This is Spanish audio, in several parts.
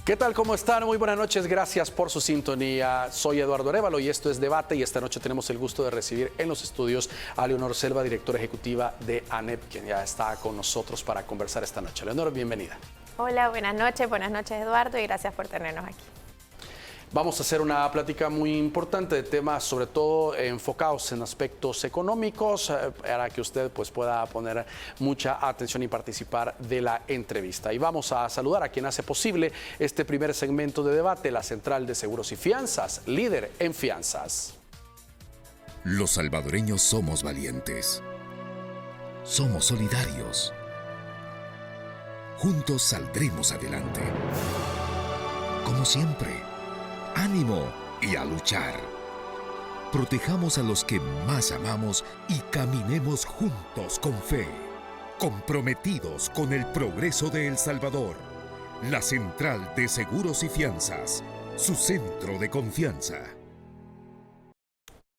¿Qué tal? ¿Cómo están? Muy buenas noches. Gracias por su sintonía. Soy Eduardo Arévalo y esto es Debate, y esta noche tenemos el gusto de recibir en los estudios a Leonor Selva, directora ejecutiva de ANEP, quien ya está con nosotros para conversar esta noche. Leonor, bienvenida. Hola, buenas noches Eduardo, y gracias por tenernos aquí. Vamos a hacer una plática muy importante de temas, sobre todo enfocados en aspectos económicos, para que usted pueda poner mucha atención y participar de la entrevista. Y vamos a saludar a quien hace posible este primer segmento de debate, la Central de Seguros y Fianzas, líder en fianzas. Los salvadoreños somos valientes. Somos solidarios. Juntos saldremos adelante. Como siempre. ¡Ánimo! Y a luchar. Protejamos a los que más amamos y caminemos juntos con fe. Comprometidos con el progreso de El Salvador. La Central de Seguros y Fianzas. Su centro de confianza.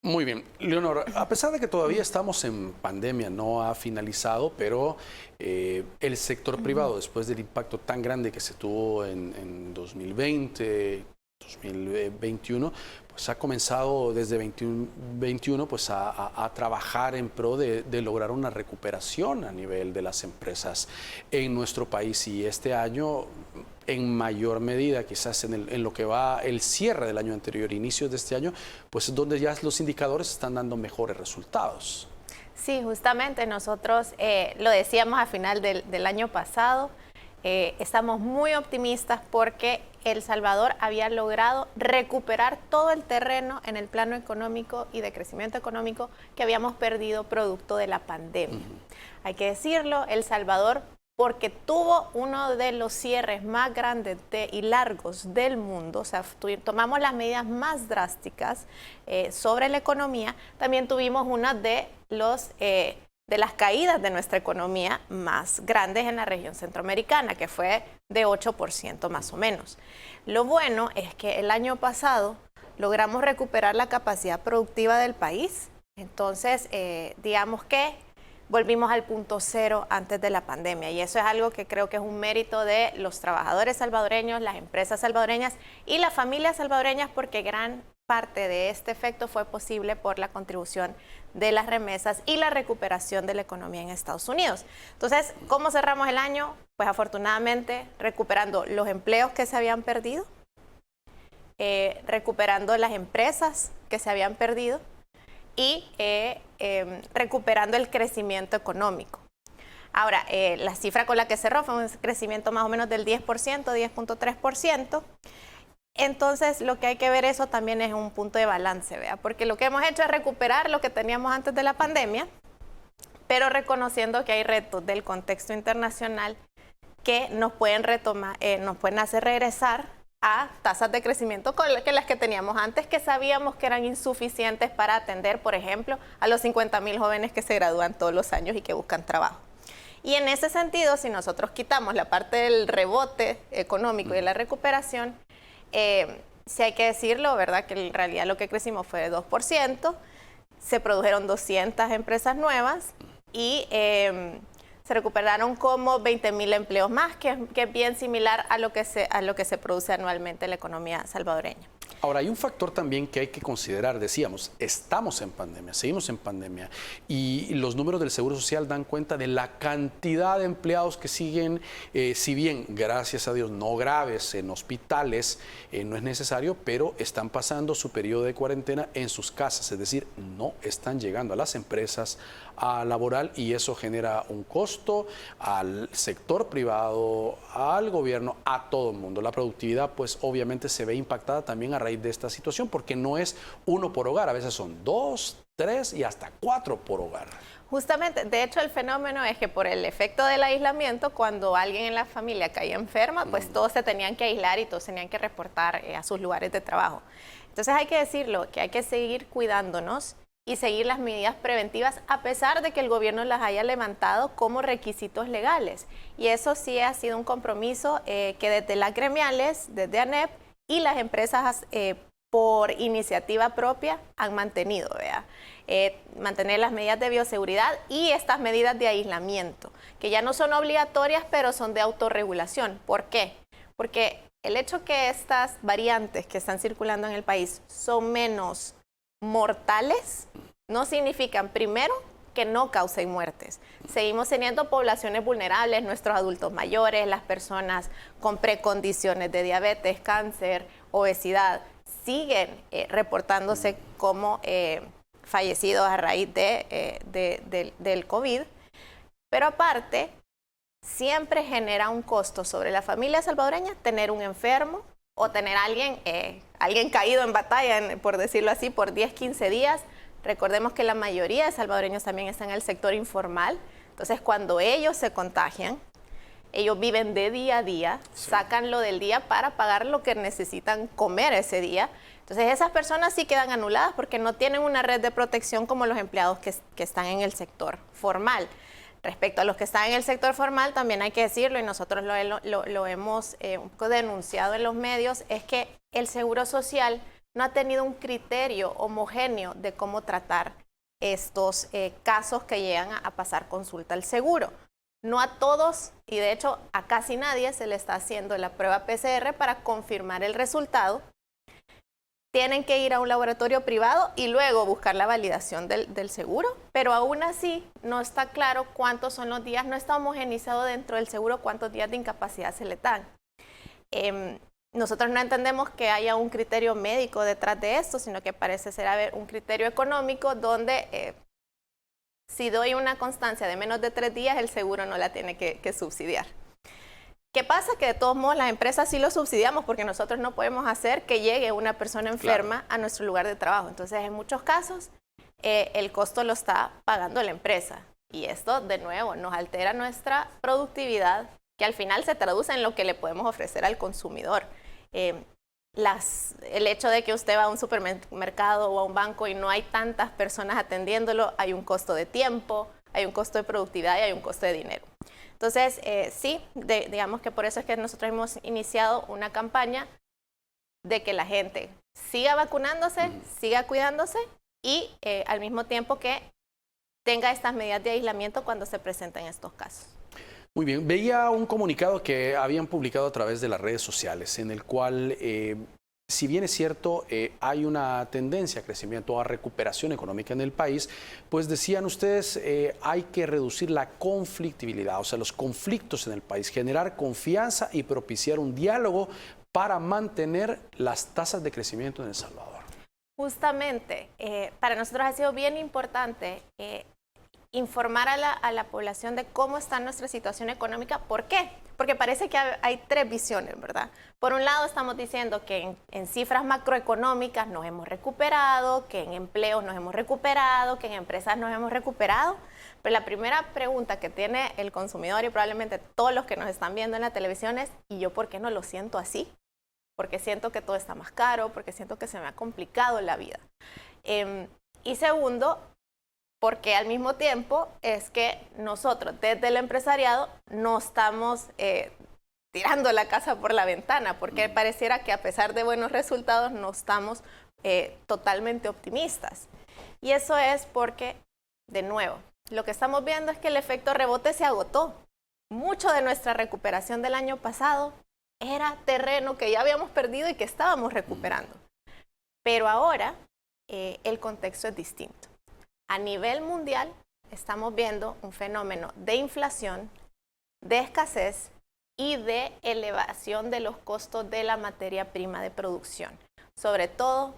Muy bien. Leonor, a pesar de que todavía estamos en pandemia, no ha finalizado, pero el sector privado, después del impacto tan grande que se tuvo en 2020... 2021, pues ha comenzado desde 2021 pues a trabajar en pro de lograr una recuperación a nivel de las empresas en nuestro país, y este año en mayor medida, quizás en lo que va el cierre del año anterior, inicios de este año, pues es donde ya los indicadores están dando mejores resultados. Sí, justamente nosotros lo decíamos a final del año pasado. Estamos muy optimistas porque El Salvador había logrado recuperar todo el terreno en el plano económico y de crecimiento económico que habíamos perdido producto de la pandemia. Hay que decirlo, El Salvador, porque tuvo uno de los cierres más grandes y largos del mundo, o sea, tomamos las medidas más drásticas sobre la economía, también tuvimos una de las caídas de nuestra economía más grandes en la región centroamericana, que fue de 8% más o menos. Lo bueno es que el año pasado logramos recuperar la capacidad productiva del país, entonces digamos que volvimos al punto cero antes de la pandemia, y eso es algo que creo que es un mérito de los trabajadores salvadoreños, las empresas salvadoreñas y las familias salvadoreñas, porque gran parte de este efecto fue posible por la contribución de las remesas y la recuperación de la economía en Estados Unidos. Entonces, ¿cómo cerramos el año? Pues afortunadamente recuperando los empleos que se habían perdido, recuperando las empresas que se habían perdido y recuperando el crecimiento económico. Ahora, la cifra con la que cerró fue un crecimiento más o menos del 10%, 10.3%. Entonces, lo que hay que ver, eso también es un punto de balance, ¿vea? Porque lo que hemos hecho es recuperar lo que teníamos antes de la pandemia, pero reconociendo que hay retos del contexto internacional que nos pueden hacer regresar a tasas de crecimiento que las que teníamos antes, que sabíamos que eran insuficientes para atender, por ejemplo, a los 50,000 jóvenes que se gradúan todos los años y que buscan trabajo. Y en ese sentido, si nosotros quitamos la parte del rebote económico y de la recuperación, sí hay que decirlo, ¿verdad? Que en realidad lo que crecimos fue de 2%, se produjeron 200 empresas nuevas y se recuperaron como 20,000 empleos más, que es bien similar a lo que se produce anualmente en la economía salvadoreña. Ahora, hay un factor también que hay que considerar. Decíamos, estamos en pandemia, seguimos en pandemia, y los números del Seguro Social dan cuenta de la cantidad de empleados que siguen, si bien, gracias a Dios, no graves en hospitales, no es necesario, pero están pasando su periodo de cuarentena en sus casas, es decir, no están llegando a las empresas a laboral, y eso genera un costo al sector privado, al gobierno, a todo el mundo. La productividad, pues obviamente se ve impactada también a raíz de esta situación, porque no es uno por hogar, a veces son 2, 3 y hasta 4 por hogar. Justamente, de hecho, el fenómeno es que por el efecto del aislamiento, cuando alguien en la familia caía enferma, pues todos se tenían que aislar y todos tenían que reportar a sus lugares de trabajo. Entonces hay que decirlo, que hay que seguir cuidándonos y seguir las medidas preventivas, a pesar de que el gobierno las haya levantado como requisitos legales. Y eso sí ha sido un compromiso que desde las gremiales, desde ANEP y las empresas por iniciativa propia han mantenido, ¿vea? Mantener las medidas de bioseguridad y estas medidas de aislamiento, que ya no son obligatorias, pero son de autorregulación. ¿Por qué? Porque el hecho que estas variantes que están circulando en el país son menos mortales, no significan, primero, que no causen muertes. Seguimos teniendo poblaciones vulnerables, nuestros adultos mayores, las personas con precondiciones de diabetes, cáncer, obesidad, siguen reportándose como fallecidos a raíz del COVID. Pero aparte, siempre genera un costo sobre la familia salvadoreña tener un enfermo o tener alguien caído en batalla, por decirlo así, por 10, 15 días. Recordemos que la mayoría de salvadoreños también están en el sector informal. Entonces, cuando ellos se contagian, ellos viven de día a día, sacan lo del día para pagar lo que necesitan comer ese día. Entonces, esas personas sí quedan anuladas porque no tienen una red de protección como los empleados que están en el sector formal. Respecto a los que están en el sector formal, también hay que decirlo, y nosotros lo hemos un poco denunciado en los medios, es que el Seguro Social no ha tenido un criterio homogéneo de cómo tratar estos casos que llegan a pasar consulta al seguro. No a todos, y de hecho a casi nadie se le está haciendo la prueba PCR para confirmar el resultado. Tienen que ir a un laboratorio privado y luego buscar la validación del seguro, pero aún así no está claro cuántos son los días, no está homogenizado dentro del seguro cuántos días de incapacidad se le dan. Nosotros no entendemos que haya un criterio médico detrás de esto, sino que parece ser haber un criterio económico donde si doy una constancia de menos de 3 días, el seguro no la tiene que subsidiar. ¿Qué pasa? Que de todos modos las empresas sí lo subsidiamos porque nosotros no podemos hacer que llegue una persona enferma a nuestro lugar de trabajo. Entonces, en muchos casos, el costo lo está pagando la empresa. Y esto, de nuevo, nos altera nuestra productividad, que al final se traduce en lo que le podemos ofrecer al consumidor. El hecho de que usted va a un supermercado o a un banco y no hay tantas personas atendiéndolo, hay un costo de tiempo, hay un costo de productividad y hay un costo de dinero. Entonces, sí, digamos que por eso es que nosotros hemos iniciado una campaña de que la gente siga vacunándose, siga cuidándose y al mismo tiempo que tenga estas medidas de aislamiento cuando se presenten estos casos. Muy bien, veía un comunicado que habían publicado a través de las redes sociales en el cual, si bien es cierto, hay una tendencia a crecimiento, a recuperación económica en el país, pues decían ustedes, hay que reducir la conflictividad, o sea, los conflictos en el país, generar confianza y propiciar un diálogo para mantener las tasas de crecimiento en El Salvador. Justamente, para nosotros ha sido bien importante informar a la población de cómo está nuestra situación económica. ¿Por qué? Porque parece que hay 3 visiones, ¿verdad? Por un lado estamos diciendo que en cifras macroeconómicas nos hemos recuperado, que en empleos nos hemos recuperado, que en empresas nos hemos recuperado. Pero la primera pregunta que tiene el consumidor y probablemente todos los que nos están viendo en la televisión es, ¿y yo por qué no lo siento así? Porque siento que todo está más caro, porque siento que se me ha complicado la vida. Y segundo, porque al mismo tiempo es que nosotros desde el empresariado no estamos tirando la casa por la ventana, porque pareciera que a pesar de buenos resultados no estamos totalmente optimistas. Y eso es porque, de nuevo, lo que estamos viendo es que el efecto rebote se agotó. Mucho de nuestra recuperación del año pasado era terreno que ya habíamos perdido y que estábamos recuperando. Pero ahora el contexto es distinto. A nivel mundial estamos viendo un fenómeno de inflación, de escasez y de elevación de los costos de la materia prima de producción. Sobre todo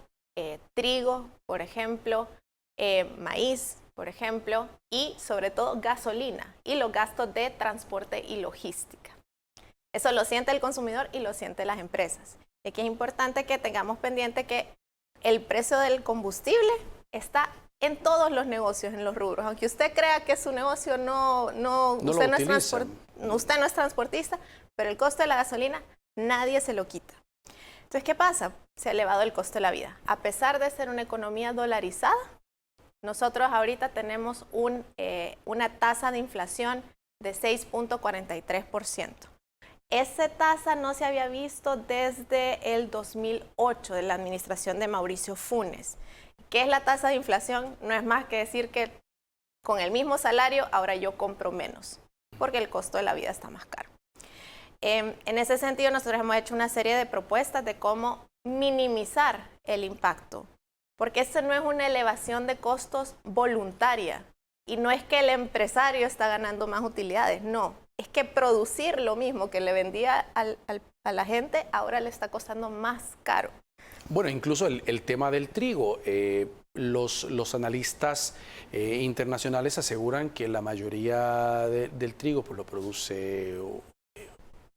trigo, por ejemplo, maíz, por ejemplo, y sobre todo gasolina y los gastos de transporte y logística. Eso lo siente el consumidor y lo sienten las empresas. Y aquí es importante que tengamos pendiente que el precio del combustible está en todos los negocios, en los rubros. Aunque usted crea que su negocio usted no es transportista, pero el costo de la gasolina nadie se lo quita. Entonces, ¿qué pasa? Se ha elevado el costo de la vida. A pesar de ser una economía dolarizada, nosotros ahorita tenemos una tasa de inflación de 6.43%. Esa tasa no se había visto desde el 2008, de la administración de Mauricio Funes. ¿Qué es la tasa de inflación? No es más que decir que con el mismo salario ahora yo compro menos, porque el costo de la vida está más caro. En ese sentido, nosotros hemos hecho una serie de propuestas de cómo minimizar el impacto, porque esto no es una elevación de costos voluntaria y no es que el empresario está ganando más utilidades, no, es que producir lo mismo que le vendía a la gente ahora le está costando más caro. Bueno, incluso el tema del trigo. Los analistas internacionales aseguran que la mayoría del trigo pues, lo produce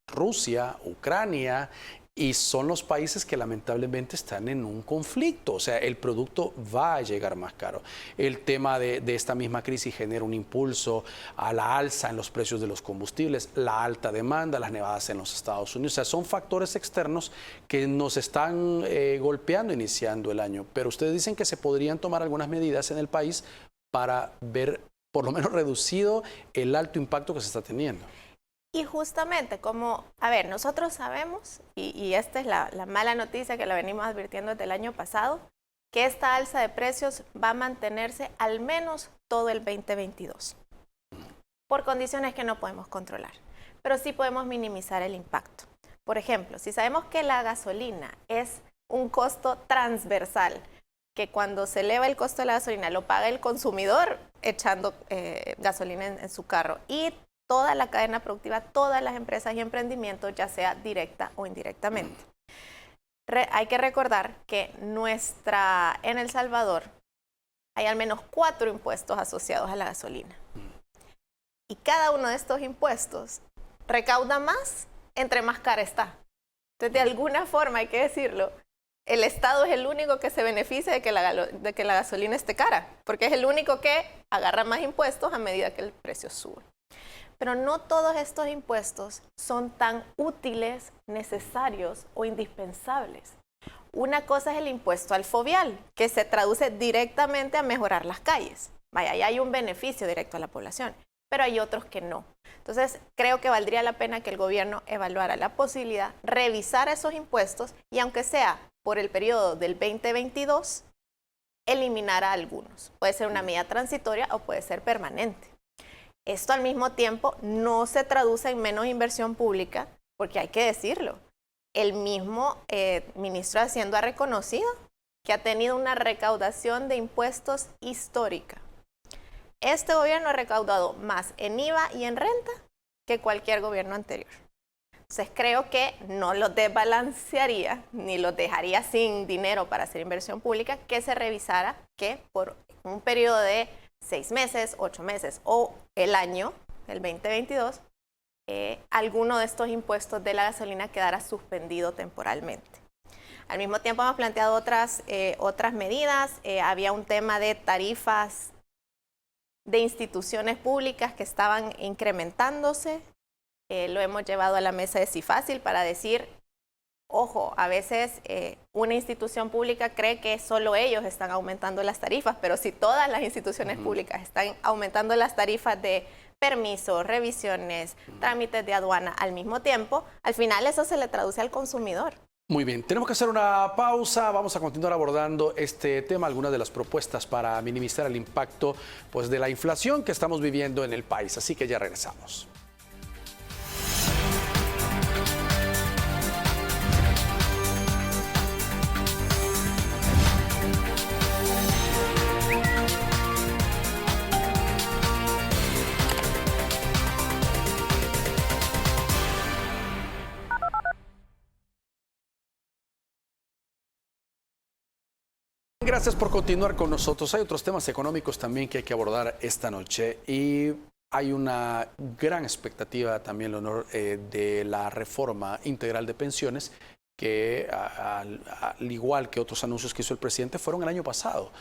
Rusia, Ucrania, y son los países que lamentablemente están en un conflicto. O sea, el producto va a llegar más caro. El tema de esta misma crisis genera un impulso a la alza en los precios de los combustibles, la alta demanda, las nevadas en los Estados Unidos. O sea, son factores externos que nos están golpeando iniciando el año. Pero ustedes dicen que se podrían tomar algunas medidas en el país para ver por lo menos reducido el alto impacto que se está teniendo. Y justamente como, a ver, nosotros sabemos, y esta es la mala noticia que la venimos advirtiendo desde el año pasado, que esta alza de precios va a mantenerse al menos todo el 2022, por condiciones que no podemos controlar, pero sí podemos minimizar el impacto. Por ejemplo, si sabemos que la gasolina es un costo transversal, que cuando se eleva el costo de la gasolina lo paga el consumidor echando gasolina en su carro, y toda la cadena productiva, todas las empresas y emprendimientos, ya sea directa o indirectamente. Hay que recordar que en El Salvador hay al menos 4 impuestos asociados a la gasolina. Y cada uno de estos impuestos recauda más entre más cara está. Entonces, de alguna forma, hay que decirlo, el Estado es el único que se beneficia de que la gasolina esté cara, porque es el único que agarra más impuestos a medida que el precio sube. Pero no todos estos impuestos son tan útiles, necesarios o indispensables. Una cosa es el impuesto al fovial, que se traduce directamente a mejorar las calles. Vaya, ahí hay un beneficio directo a la población, pero hay otros que no. Entonces, creo que valdría la pena que el gobierno evaluara la posibilidad, revisara esos impuestos y, aunque sea por el periodo del 2022, eliminara algunos. Puede ser una medida transitoria o puede ser permanente. Esto al mismo tiempo no se traduce en menos inversión pública, porque hay que decirlo. El mismo ministro de Hacienda ha reconocido que ha tenido una recaudación de impuestos histórica. Este gobierno ha recaudado más en IVA y en renta que cualquier gobierno anterior. Entonces creo que no los desbalancearía ni los dejaría sin dinero para hacer inversión pública, que se revisara que por un periodo de 6 meses, 8 meses o el año, el 2022, alguno de estos impuestos de la gasolina quedara suspendido temporalmente. Al mismo tiempo hemos planteado otras medidas. Había un tema de tarifas de instituciones públicas que estaban incrementándose. Lo hemos llevado a la mesa de CIFACIL para decir, ojo, a veces una institución pública cree que solo ellos están aumentando las tarifas, pero si todas las instituciones públicas están aumentando las tarifas de permisos, revisiones, trámites de aduana al mismo tiempo, al final eso se le traduce al consumidor. Muy bien, tenemos que hacer una pausa, vamos a continuar abordando este tema, algunas de las propuestas para minimizar el impacto pues, de la inflación que estamos viviendo en el país, así que ya regresamos. Gracias por continuar con nosotros. Hay otros temas económicos también que hay que abordar esta noche y hay una gran expectativa también, Leonor, de la reforma integral de pensiones que al igual que otros anuncios que hizo el presidente fueron el año pasado.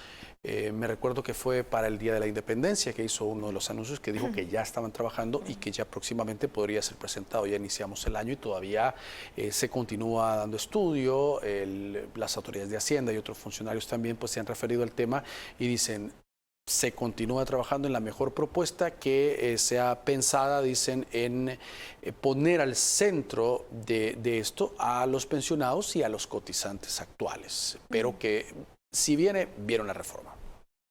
Me recuerdo que fue para el Día de la Independencia que hizo uno de los anuncios que dijo que ya estaban trabajando y que ya próximamente podría ser presentado. Ya iniciamos el año y todavía se continúa dando estudio. Las autoridades de Hacienda y otros funcionarios también pues, se han referido al tema y dicen se continúa trabajando en la mejor propuesta que sea pensada, dicen, en poner al centro de esto a los pensionados y a los cotizantes actuales, pero que si vieron la reforma.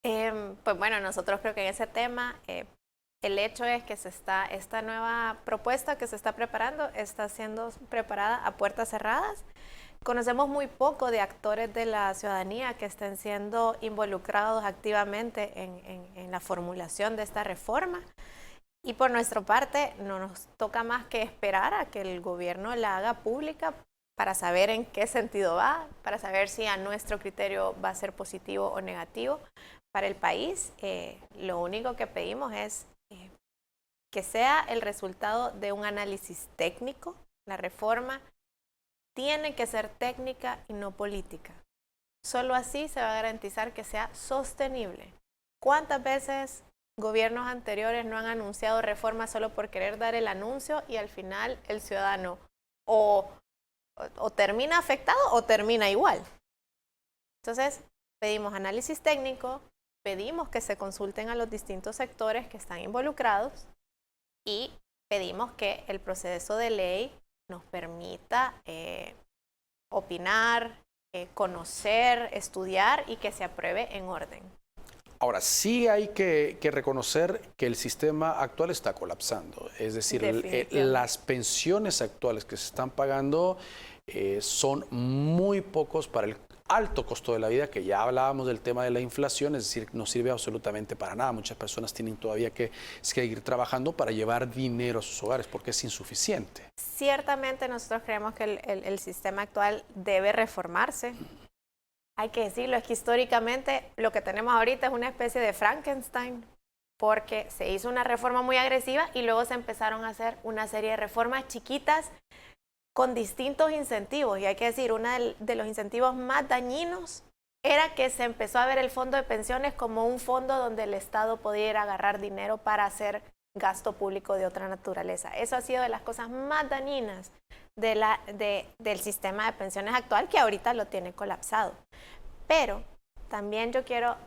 Pues bueno, nosotros creo que en ese tema el hecho es que esta nueva propuesta que se está preparando está siendo preparada a puertas cerradas. Conocemos muy poco de actores de la ciudadanía que estén siendo involucrados activamente en la formulación de esta reforma. Y por nuestra parte, no nos toca más que esperar a que el gobierno la haga pública para saber en qué sentido va, para saber si a nuestro criterio va a ser positivo o negativo para el país. Lo único que pedimos es que sea el resultado de un análisis técnico. La reforma tiene que ser técnica y no política. Solo así se va a garantizar que sea sostenible. ¿Cuántas veces gobiernos anteriores no han anunciado reformas solo por querer dar el anuncio y al final el ciudadano o termina afectado o termina igual? Entonces, pedimos análisis técnico, pedimos que se consulten a los distintos sectores que están involucrados y pedimos que el proceso de ley nos permita opinar, conocer, estudiar y que se apruebe en orden. Ahora, sí hay que reconocer que el sistema actual está colapsando. Es decir, las pensiones actuales que se están pagando son muy pocos para el alto costo de la vida, que ya hablábamos del tema de la inflación, es decir, no sirve absolutamente para nada. Muchas personas tienen todavía que seguir trabajando para llevar dinero a sus hogares porque es insuficiente. Ciertamente nosotros creemos que el sistema actual debe reformarse. Hay que decirlo, es que históricamente lo que tenemos ahorita es una especie de Frankenstein, porque se hizo una reforma muy agresiva y luego se empezaron a hacer una serie de reformas chiquitas con distintos incentivos. Y hay que decir, uno de los incentivos más dañinos era que se empezó a ver el fondo de pensiones como un fondo donde el Estado podía ir a agarrar dinero para hacer gasto público de otra naturaleza. Eso ha sido de las cosas más dañinas del sistema de pensiones actual, que ahorita lo tiene colapsado. Pero también yo quiero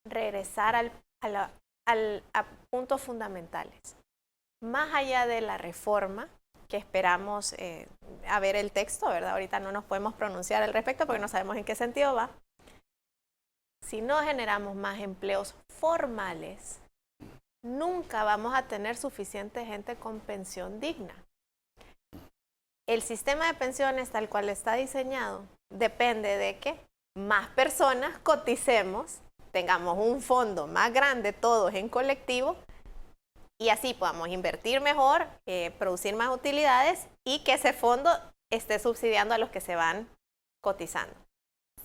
regresar a puntos fundamentales. Más allá de la reforma, que esperamos a ver el texto, ¿verdad? Ahorita no nos podemos pronunciar al respecto porque no sabemos en qué sentido va. Si no generamos más empleos formales, nunca vamos a tener suficiente gente con pensión digna. El sistema de pensiones tal cual está diseñado depende de que más personas coticemos, tengamos un fondo más grande todos en colectivo y así podamos invertir mejor, producir más utilidades y que ese fondo esté subsidiando a los que se van cotizando.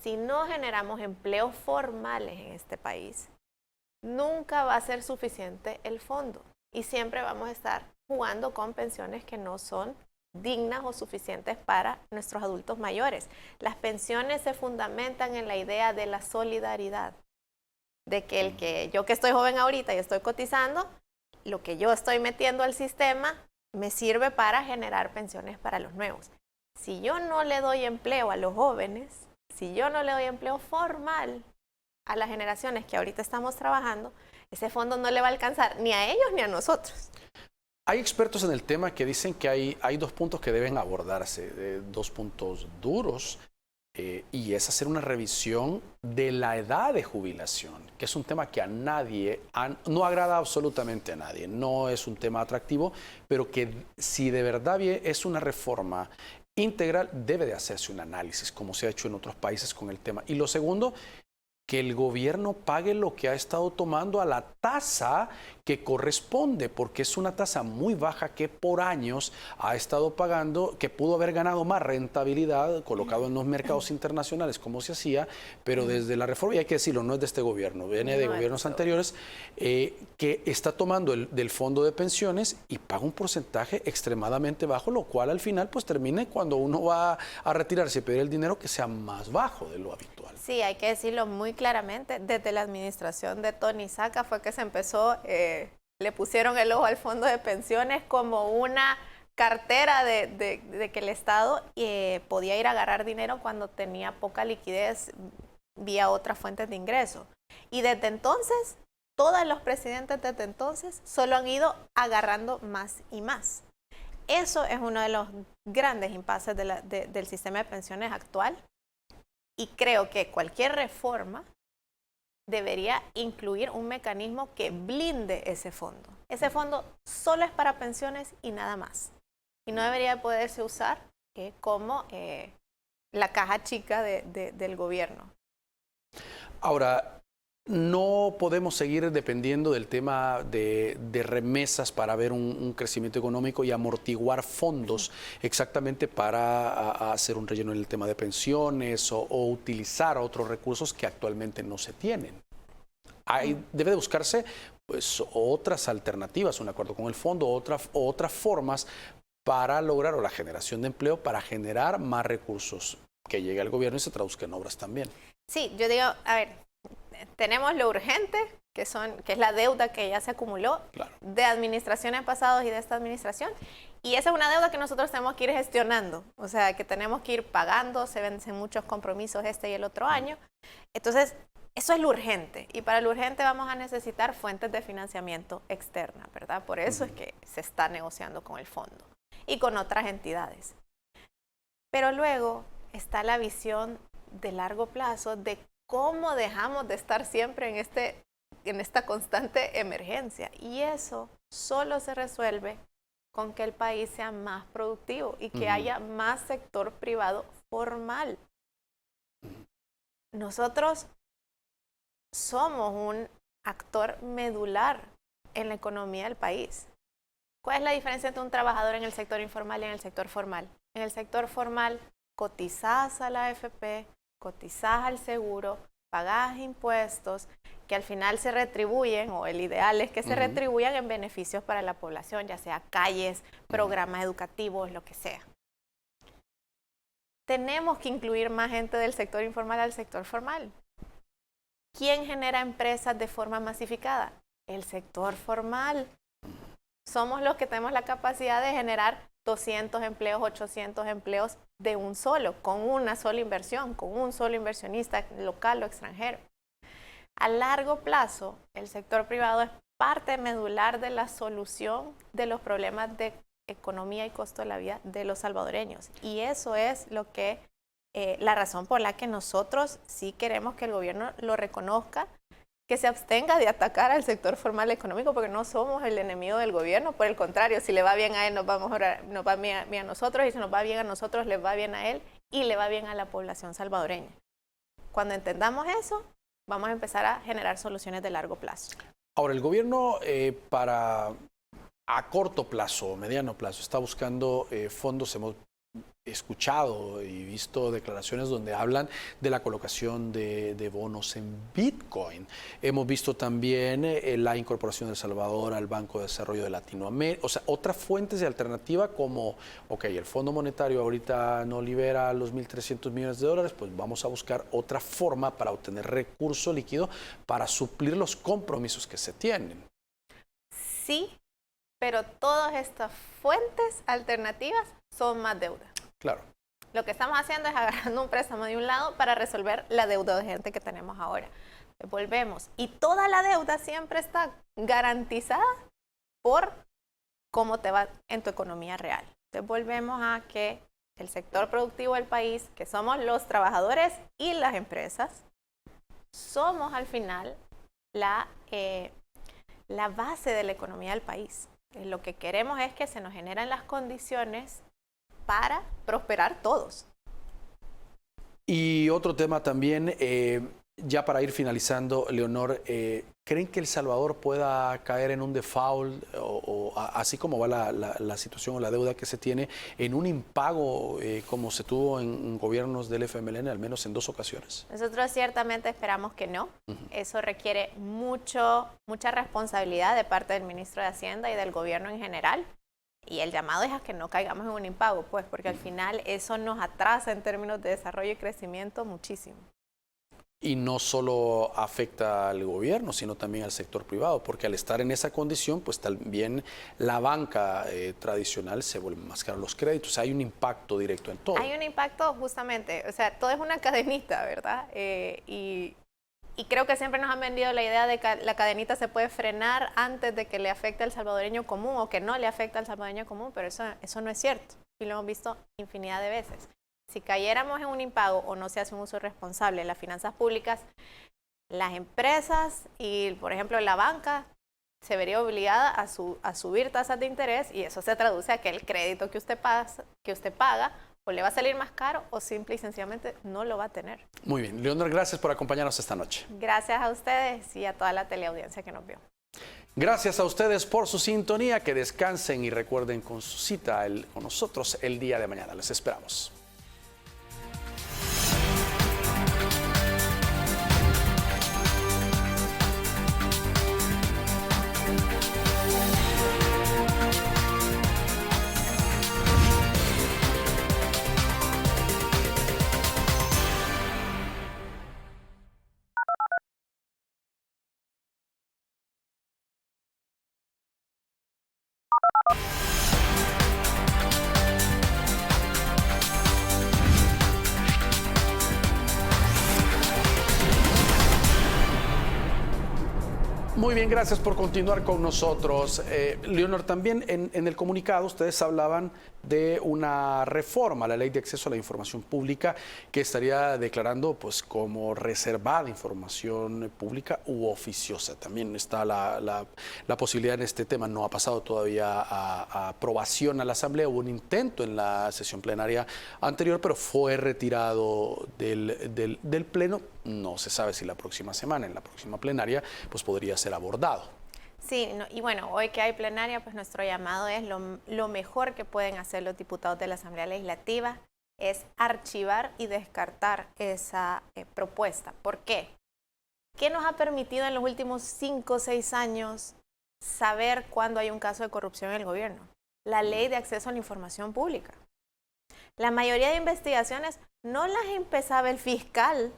Si no generamos empleos formales en este país, nunca va a ser suficiente el fondo y siempre vamos a estar jugando con pensiones que no son dignas o suficientes para nuestros adultos mayores. Las pensiones se fundamentan en la idea de la solidaridad, de que yo que estoy joven ahorita y estoy cotizando, lo que yo estoy metiendo al sistema me sirve para generar pensiones para los nuevos. Si yo no le doy empleo a los jóvenes, si yo no le doy empleo formal a las generaciones que ahorita estamos trabajando, ese fondo no le va a alcanzar ni a ellos ni a nosotros. Hay expertos en el tema que dicen que hay dos puntos que deben abordarse, dos puntos duros, y es hacer una revisión de la edad de jubilación, que es un tema que a nadie, no agrada absolutamente a nadie, no es un tema atractivo, pero que si de verdad es una reforma integral, debe de hacerse un análisis, como se ha hecho en otros países con el tema. Y lo segundo, que el gobierno pague lo que ha estado tomando a la tasa que corresponde, porque es una tasa muy baja que por años ha estado pagando, que pudo haber ganado más rentabilidad colocado en los mercados internacionales como se hacía, pero desde la reforma, y hay que decirlo, no es de este gobierno, viene de gobiernos anteriores, que está tomando del fondo de pensiones y paga un porcentaje extremadamente bajo, lo cual al final pues termina cuando uno va a retirarse y pedir el dinero que sea más bajo de lo habitual. Sí, hay que decirlo muy claramente, desde la administración de Tony Saca fue que se empezó, le pusieron el ojo al fondo de pensiones como una cartera de que el Estado podía ir a agarrar dinero cuando tenía poca liquidez vía otras fuentes de ingreso. Y desde entonces, todos los presidentes desde entonces solo han ido agarrando más y más. Eso es uno de los grandes impases del sistema de pensiones actual. Y creo que cualquier reforma debería incluir un mecanismo que blinde ese fondo. Ese fondo solo es para pensiones y nada más. Y no debería poderse usar como la caja chica del gobierno. Ahora, no podemos seguir dependiendo del tema de remesas para ver un crecimiento económico y amortiguar fondos exactamente para hacer un relleno en el tema de pensiones o utilizar otros recursos que actualmente no se tienen. Debe de buscarse pues, otras alternativas, un acuerdo con el fondo, otras formas para lograr la generación de empleo, para generar más recursos que llegue al gobierno y se traduzca en obras también. Sí, yo digo, a ver, tenemos lo urgente, que es la deuda que ya se acumuló de administraciones pasadas y de esta administración, y esa es una deuda que nosotros tenemos que ir gestionando, o sea, que tenemos que ir pagando, se vencen muchos compromisos este y el otro año. Entonces, eso es lo urgente, y para lo urgente vamos a necesitar fuentes de financiamiento externa, ¿verdad? Por eso es que se está negociando con el fondo y con otras entidades. Pero luego está la visión de largo plazo de cómo dejamos de estar siempre en esta constante emergencia. Y eso solo se resuelve con que el país sea más productivo y que haya más sector privado formal. Nosotros somos un actor medular en la economía del país. ¿Cuál es la diferencia entre un trabajador en el sector informal y en el sector formal? En el sector formal cotizás a la AFP, cotizás al seguro, pagás impuestos que al final se retribuyen, o el ideal es que se retribuyan en beneficios para la población, ya sea calles, programas educativos, lo que sea. Tenemos que incluir más gente del sector informal al sector formal. ¿Quién genera empresas de forma masificada? El sector formal. Somos los que tenemos la capacidad de generar 200 empleos, 800 empleos de un solo, con una sola inversión, con un solo inversionista local o extranjero. A largo plazo, el sector privado es parte medular de la solución de los problemas de economía y costo de la vida de los salvadoreños. Y eso es lo que, la razón por la que nosotros sí queremos que el gobierno lo reconozca, que se abstenga de atacar al sector formal económico, porque no somos el enemigo del gobierno. Por el contrario, si le va bien a él, nos va a mejorar, nos va bien a nosotros, y si nos va bien a nosotros, les va bien a él y le va bien a la población salvadoreña. Cuando entendamos eso, vamos a empezar a generar soluciones de largo plazo. Ahora, el gobierno a corto plazo, mediano plazo, está buscando fondos. Hemos escuchado y visto declaraciones donde hablan de la colocación de bonos en Bitcoin. Hemos visto también la incorporación de El Salvador al Banco de Desarrollo de Latinoamérica. O sea, otras fuentes de alternativa como, el Fondo Monetario ahorita no libera los 1.300 millones de dólares, pues vamos a buscar otra forma para obtener recurso líquido para suplir los compromisos que se tienen. Sí, pero todas estas fuentes alternativas son más deuda. Claro. Lo que estamos haciendo es agarrando un préstamo de un lado para resolver la deuda urgente que tenemos ahora. Volvemos. Y toda la deuda siempre está garantizada por cómo te va en tu economía real. Entonces volvemos a que el sector productivo del país, que somos los trabajadores y las empresas, somos al final la base de la economía del país. Lo que queremos es que se nos generen las condiciones para prosperar todos. Y otro tema también, ya para ir finalizando, Leonor, ¿creen que El Salvador pueda caer en un default así como va la situación o la deuda que se tiene, en un impago como se tuvo en gobiernos del FMLN, al menos en 2 ocasiones? Nosotros ciertamente esperamos que no. Eso requiere mucha responsabilidad de parte del ministro de Hacienda y del gobierno en general. Y el llamado es a que no caigamos en un impago, pues, porque al final eso nos atrasa en términos de desarrollo y crecimiento muchísimo. Y no solo afecta al gobierno, sino también al sector privado, porque al estar en esa condición, pues también la banca tradicional se vuelve más caro los créditos. Hay un impacto directo en todo. Hay un impacto justamente, o sea, todo es una cadenita, ¿verdad? Y creo que siempre nos han vendido la idea de que la cadenita se puede frenar antes de que le afecte al salvadoreño común o que no le afecta al salvadoreño común, pero eso no es cierto. Y lo hemos visto infinidad de veces. Si cayéramos en un impago o no se hace un uso responsable de las finanzas públicas, las empresas y, por ejemplo, la banca se vería obligada a subir tasas de interés y eso se traduce a que el crédito que usted paga o le va a salir más caro o simple y sencillamente no lo va a tener. Muy bien. Leonor, gracias por acompañarnos esta noche. Gracias a ustedes y a toda la teleaudiencia que nos vio. Gracias a ustedes por su sintonía, que descansen y recuerden con su cita con nosotros el día de mañana. Les esperamos. Muy bien, gracias por continuar con nosotros. Leonor, también en el comunicado ustedes hablaban de una reforma a la Ley de Acceso a la Información Pública que estaría declarando pues como reservada información pública u oficiosa. También está la posibilidad en este tema. No ha pasado todavía a aprobación a la Asamblea. Hubo un intento en la sesión plenaria anterior, pero fue retirado del Pleno. No se sabe si la próxima semana, en la próxima plenaria, pues podría ser abordado. Sí, y bueno, hoy que hay plenaria, pues nuestro llamado es lo mejor que pueden hacer los diputados de la Asamblea Legislativa es archivar y descartar esa propuesta. ¿Por qué? ¿Qué nos ha permitido en los últimos 5 o 6 años saber cuándo hay un caso de corrupción en el gobierno? La Ley de Acceso a la Información Pública. La mayoría de investigaciones no las empezaba el fiscal.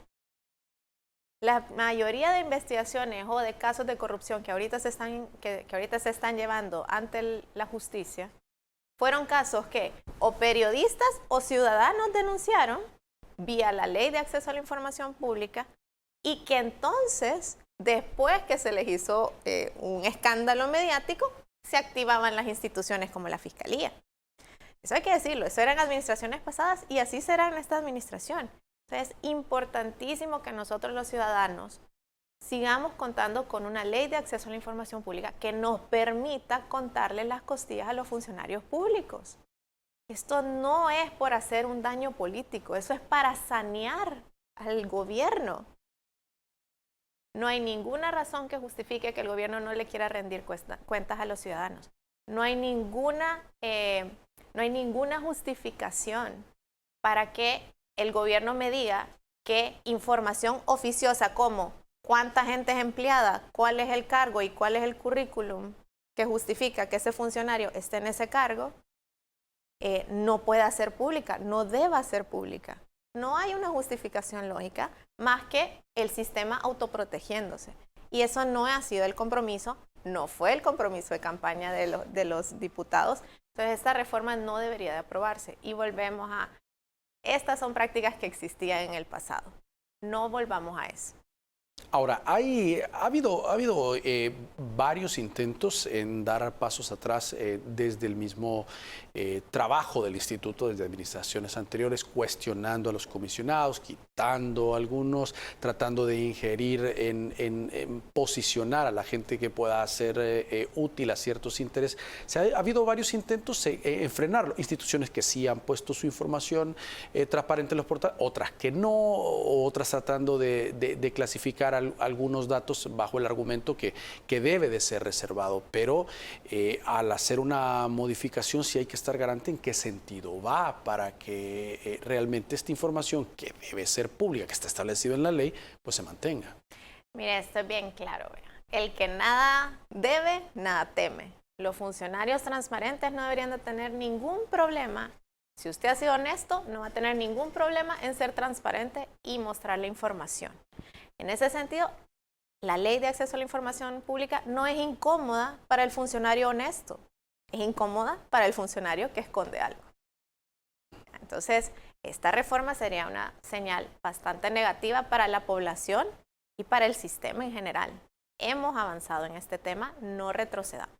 La mayoría de investigaciones o de casos de corrupción que ahorita se están llevando ante la justicia fueron casos que o periodistas o ciudadanos denunciaron vía la Ley de Acceso a la Información Pública y que entonces, después que se les hizo un escándalo mediático, se activaban las instituciones como la Fiscalía. Eso hay que decirlo, eso eran administraciones pasadas y así será en esta administración. Entonces, es importantísimo que nosotros los ciudadanos sigamos contando con una ley de acceso a la información pública que nos permita contarle las costillas a los funcionarios públicos. Esto no es por hacer un daño político, eso es para sanear al gobierno. No hay ninguna razón que justifique que el gobierno no le quiera rendir cuentas a los ciudadanos. No hay ninguna justificación para que el gobierno me diga que información oficiosa como cuánta gente es empleada, cuál es el cargo y cuál es el currículum que justifica que ese funcionario esté en ese cargo, no pueda ser pública, no deba ser pública. No hay una justificación lógica más que el sistema autoprotegiéndose. Y eso no ha sido el compromiso, no fue el compromiso de campaña de los diputados. Entonces esta reforma no debería de aprobarse. Y volvemos a, estas son prácticas que existían en el pasado. No volvamos a eso. Ahora, ha habido varios intentos en dar pasos atrás desde el mismo trabajo del instituto, desde administraciones anteriores, cuestionando a los comisionados, quitando algunos, tratando de ingerir en posicionar a la gente que pueda ser útil a ciertos intereses. Ha habido varios intentos en frenarlo. Instituciones que sí han puesto su información transparente en los portales, otras que no, otras tratando de clasificar algunos datos bajo el argumento que debe de ser reservado, pero al hacer una modificación sí hay que estar garante en qué sentido va para que realmente esta información que debe ser pública, que está establecido en la ley, pues se mantenga. Mire, esto es bien claro. El que nada debe, nada teme. Los funcionarios transparentes no deberían de tener ningún problema. Si usted ha sido honesto, no va a tener ningún problema en ser transparente y mostrar la información. En ese sentido, la ley de acceso a la información pública no es incómoda para el funcionario honesto, es incómoda para el funcionario que esconde algo. Entonces, esta reforma sería una señal bastante negativa para la población y para el sistema en general. Hemos avanzado en este tema, no retrocedamos.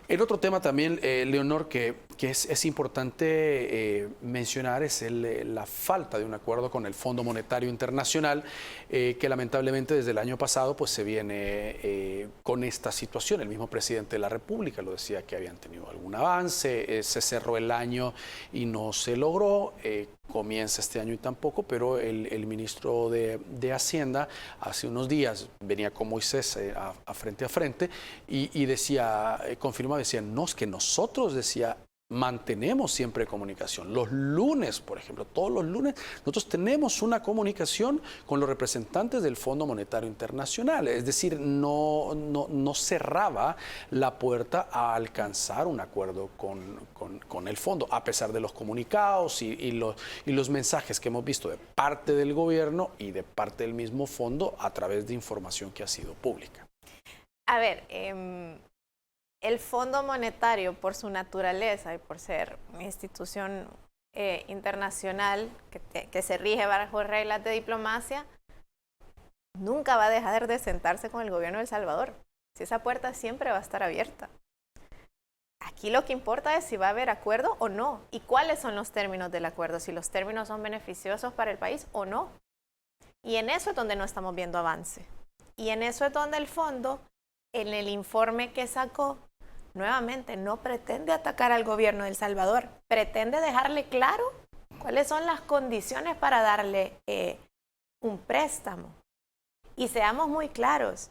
El otro tema también, Leonor, que es importante mencionar es la falta de un acuerdo con el Fondo Monetario Internacional, que lamentablemente desde el año pasado pues, se viene con esta situación. El mismo presidente de la República lo decía que habían tenido algún avance, se cerró el año y no se logró, comienza este año y tampoco, pero el ministro de Hacienda hace unos días venía con Moisés a frente y decía, confirmaba, decía, no, es que nosotros, decía, mantenemos siempre comunicación. Los lunes, por ejemplo, todos los lunes, nosotros tenemos una comunicación con los representantes del Fondo Monetario Internacional. Es decir, no cerraba la puerta a alcanzar un acuerdo con el fondo, a pesar de los comunicados y los mensajes que hemos visto de parte del gobierno y de parte del mismo fondo a través de información que ha sido pública. A ver, el Fondo Monetario, por su naturaleza y por ser una institución internacional que se rige bajo reglas de diplomacia, nunca va a dejar de sentarse con el gobierno de El Salvador. Si esa puerta siempre va a estar abierta. Aquí lo que importa es si va a haber acuerdo o no, y cuáles son los términos del acuerdo, si los términos son beneficiosos para el país o no. Y en eso es donde no estamos viendo avance. Y en eso es donde el fondo, en el informe que sacó, nuevamente no pretende atacar al gobierno de El Salvador, pretende dejarle claro cuáles son las condiciones para darle un préstamo. Y seamos muy claros,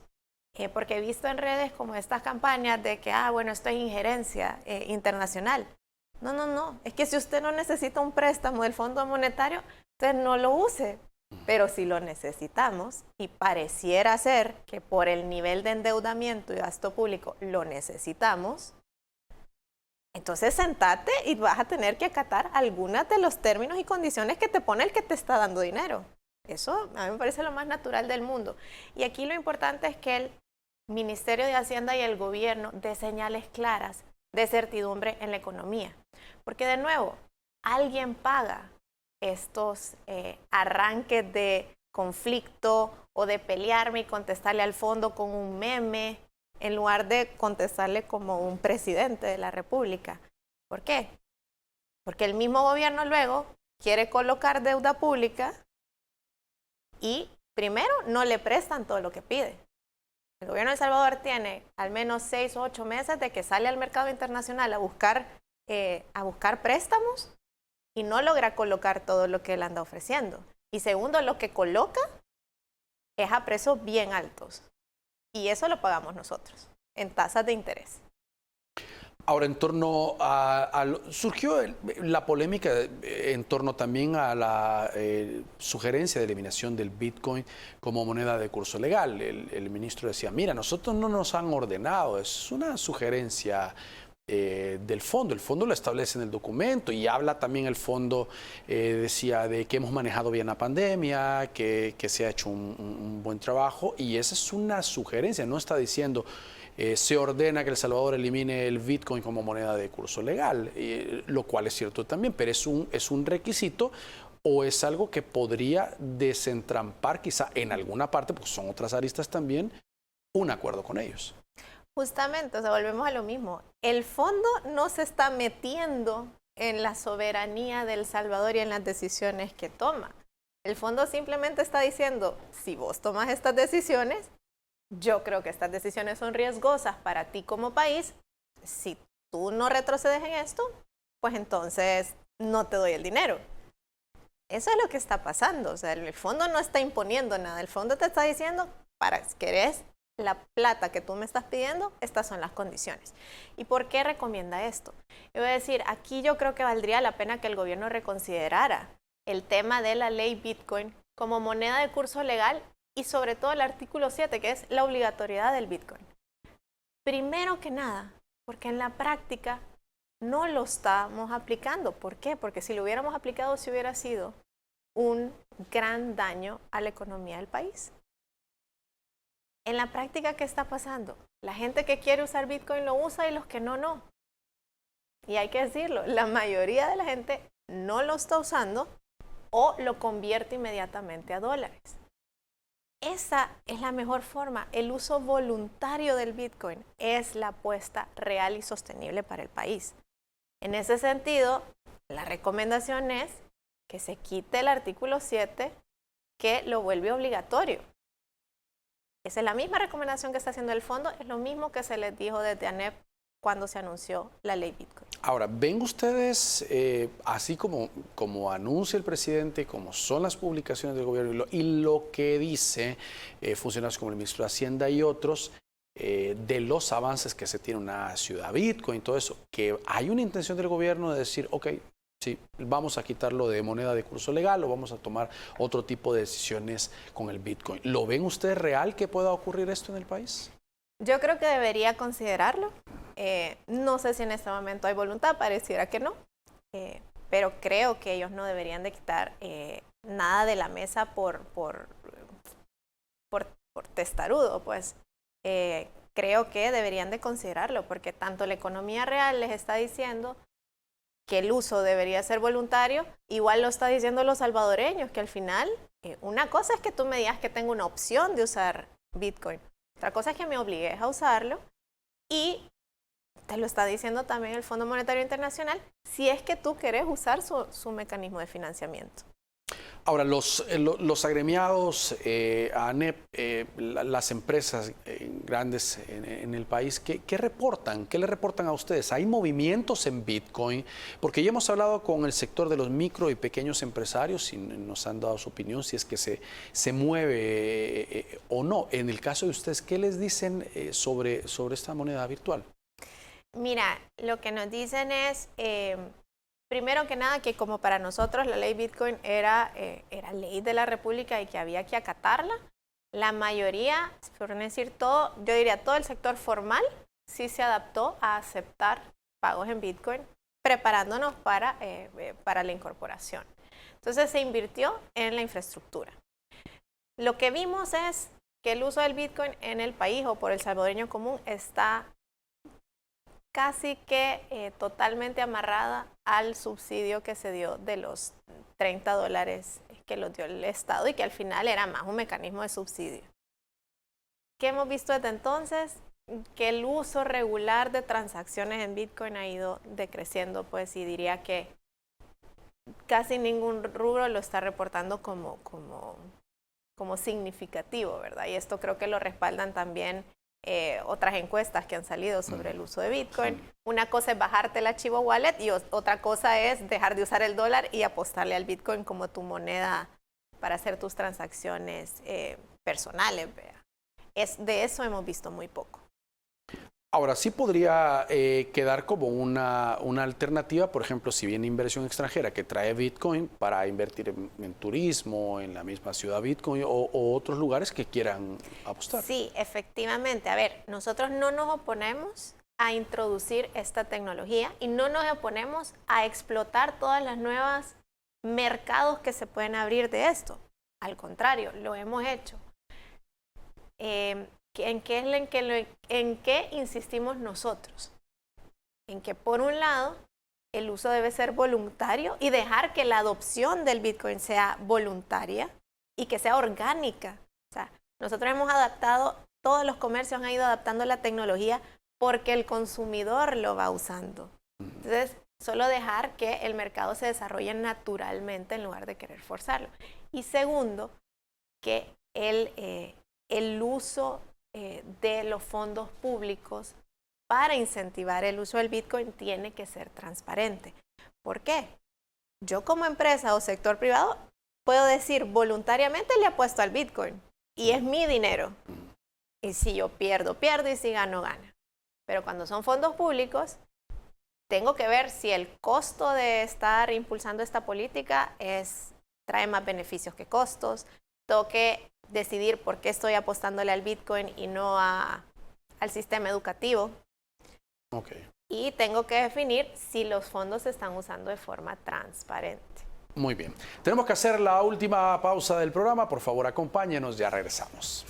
porque he visto en redes como estas campañas de que, bueno, esto es injerencia internacional. No, es que si usted no necesita un préstamo del Fondo Monetario, usted no lo use. Pero si lo necesitamos, y pareciera ser que por el nivel de endeudamiento y gasto público lo necesitamos, entonces sentate y vas a tener que acatar algunos de los términos y condiciones que te pone el que te está dando dinero. Eso a mí me parece lo más natural del mundo. Y aquí lo importante es que el Ministerio de Hacienda y el gobierno dé señales claras de certidumbre en la economía. Porque de nuevo, alguien paga estos arranques de conflicto o de pelearme y contestarle al fondo con un meme en lugar de contestarle como un presidente de la República. ¿Por qué? Porque el mismo gobierno luego quiere colocar deuda pública y primero no le prestan todo lo que pide. El gobierno de El Salvador tiene al menos 6 o 8 meses de que sale al mercado internacional a buscar préstamos y no logra colocar todo lo que él anda ofreciendo. Y segundo, lo que coloca es a precios bien altos. Y eso lo pagamos nosotros, en tasas de interés. Ahora, en torno surgió la polémica en torno también a la sugerencia de eliminación del Bitcoin como moneda de curso legal. El ministro decía, mira, nosotros no nos han ordenado, es una sugerencia del fondo. El fondo lo establece en el documento y habla también el fondo, decía de que hemos manejado bien la pandemia, que se ha hecho un buen trabajo, y esa es una sugerencia, no está diciendo se ordena que El Salvador elimine el Bitcoin como moneda de curso legal, lo cual es cierto también, pero es un requisito o es algo que podría desentrampar quizá en alguna parte, porque son otras aristas también, un acuerdo con ellos. Justamente, o sea, volvemos a lo mismo. El fondo no se está metiendo en la soberanía de El Salvador y en las decisiones que toma. El fondo simplemente está diciendo, si vos tomas estas decisiones, yo creo que estas decisiones son riesgosas para ti como país. Si tú no retrocedes en esto, pues entonces no te doy el dinero. Eso es lo que está pasando. O sea, el fondo no está imponiendo nada. El fondo te está diciendo, para si querés la plata que tú me estás pidiendo, estas son las condiciones. ¿Y por qué recomienda esto? Yo voy a decir, aquí yo creo que valdría la pena que el gobierno reconsiderara el tema de la ley Bitcoin como moneda de curso legal y sobre todo el artículo 7, que es la obligatoriedad del Bitcoin. Primero que nada, porque en la práctica no lo estamos aplicando. ¿Por qué? Porque si lo hubiéramos aplicado, sí hubiera sido un gran daño a la economía del país. En la práctica, ¿qué está pasando? La gente que quiere usar Bitcoin lo usa y los que no, no. Y hay que decirlo, la mayoría de la gente no lo está usando o lo convierte inmediatamente a dólares. esa es la mejor forma. El uso voluntario del Bitcoin es la apuesta real y sostenible para el país. En ese sentido, la recomendación es que se quite el artículo 7 que lo vuelve obligatorio. Esa es la misma recomendación que está haciendo el fondo, es lo mismo que se les dijo desde ANEP cuando se anunció la ley Bitcoin. Ahora, ¿ven ustedes, así como anuncia el presidente, como son las publicaciones del gobierno y lo que dice funcionarios como el ministro de Hacienda y otros, de los avances que se tiene una ciudad Bitcoin, todo eso, que hay una intención del gobierno de decir, ok, sí, vamos a quitarlo de moneda de curso legal o vamos a tomar otro tipo de decisiones con el Bitcoin? ¿Lo ven ustedes real que pueda ocurrir esto en el país? Yo creo que debería considerarlo. No sé si en este momento hay voluntad, pareciera que no, pero creo que ellos no deberían de quitar nada de la mesa por testarudo, pues. Creo que deberían de considerarlo, porque tanto la economía real les está diciendo que el uso debería ser voluntario, igual lo está diciendo los salvadoreños, que al final, una cosa es que tú me digas que tengo una opción de usar Bitcoin, otra cosa es que me obligues a usarlo, y te lo está diciendo también el Fondo Monetario Internacional, si es que tú querés usar su mecanismo de financiamiento. Ahora, los agremiados, ANEP, las empresas grandes en el país, ¿qué reportan? ¿Qué le reportan a ustedes? ¿Hay movimientos en Bitcoin? Porque ya hemos hablado con el sector de los micro y pequeños empresarios y nos han dado su opinión si es que se mueve o no. En el caso de ustedes, ¿qué les dicen sobre esta moneda virtual? Mira, lo que nos dicen es... primero que nada, que como para nosotros la ley Bitcoin era ley de la República y que había que acatarla, la mayoría, por no decir todo, yo diría todo el sector formal, sí se adaptó a aceptar pagos en Bitcoin, preparándonos para la incorporación. Entonces se invirtió en la infraestructura. Lo que vimos es que el uso del Bitcoin en el país o por el salvadoreño común está casi que totalmente amarrada al subsidio que se dio de los $30 que los dio el Estado y que al final era más un mecanismo de subsidio. ¿Qué hemos visto desde entonces? Que el uso regular de transacciones en Bitcoin ha ido decreciendo, pues, y diría que casi ningún rubro lo está reportando como significativo, ¿verdad? Y esto creo que lo respaldan también otras encuestas que han salido sobre el uso de Bitcoin. Una cosa es bajarte el archivo wallet y otra cosa es dejar de usar el dólar y apostarle al Bitcoin como tu moneda para hacer tus transacciones personales. De eso hemos visto muy poco. Ahora, sí podría quedar como una alternativa, por ejemplo, si viene inversión extranjera que trae Bitcoin para invertir en turismo, en la misma ciudad Bitcoin o otros lugares que quieran apostar. Sí, efectivamente. A ver, nosotros no nos oponemos a introducir esta tecnología y no nos oponemos a explotar todas las nuevas mercados que se pueden abrir de esto. Al contrario, lo hemos hecho. ¿En qué insistimos nosotros? En que por un lado el uso debe ser voluntario y dejar que la adopción del Bitcoin sea voluntaria y que sea orgánica. O sea, nosotros hemos adaptado, todos los comercios han ido adaptando la tecnología porque el consumidor lo va usando. Entonces, solo dejar que el mercado se desarrolle naturalmente en lugar de querer forzarlo. Y segundo, que el uso de los fondos públicos para incentivar el uso del Bitcoin tiene que ser transparente. ¿Por qué? Yo como empresa o sector privado puedo decir voluntariamente le apuesto al Bitcoin y es mi dinero. Y si yo pierdo, pierdo y si gano, gana. Pero cuando son fondos públicos, tengo que ver si el costo de estar impulsando esta política trae más beneficios que costos. Tengo que decidir por qué estoy apostándole al Bitcoin y no al sistema educativo. Okay. Y tengo que definir si los fondos se están usando de forma transparente. Muy bien. Tenemos que hacer la última pausa del programa. Por favor, acompáñenos, ya regresamos.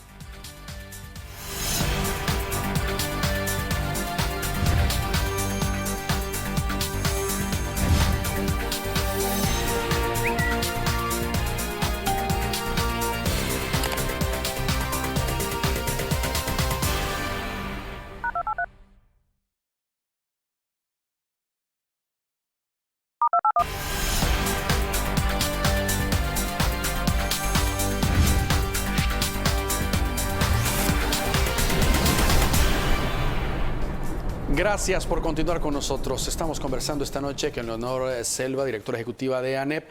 Gracias por continuar con nosotros. Estamos conversando esta noche con Leonor Selva, directora ejecutiva de ANEP.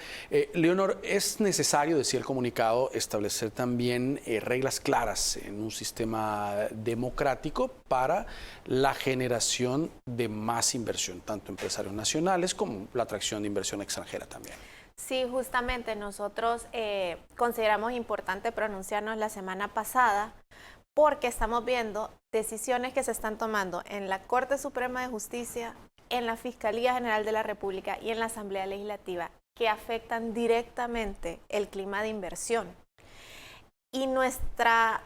Leonor, ¿es necesario, decía el comunicado, establecer también reglas claras en un sistema democrático para la generación de más inversión, tanto empresarios nacionales como la atracción de inversión extranjera también? Sí, justamente nosotros consideramos importante pronunciarnos la semana pasada porque estamos viendo decisiones que se están tomando en la Corte Suprema de Justicia, en la Fiscalía General de la República y en la Asamblea Legislativa que afectan directamente el clima de inversión. Y nuestra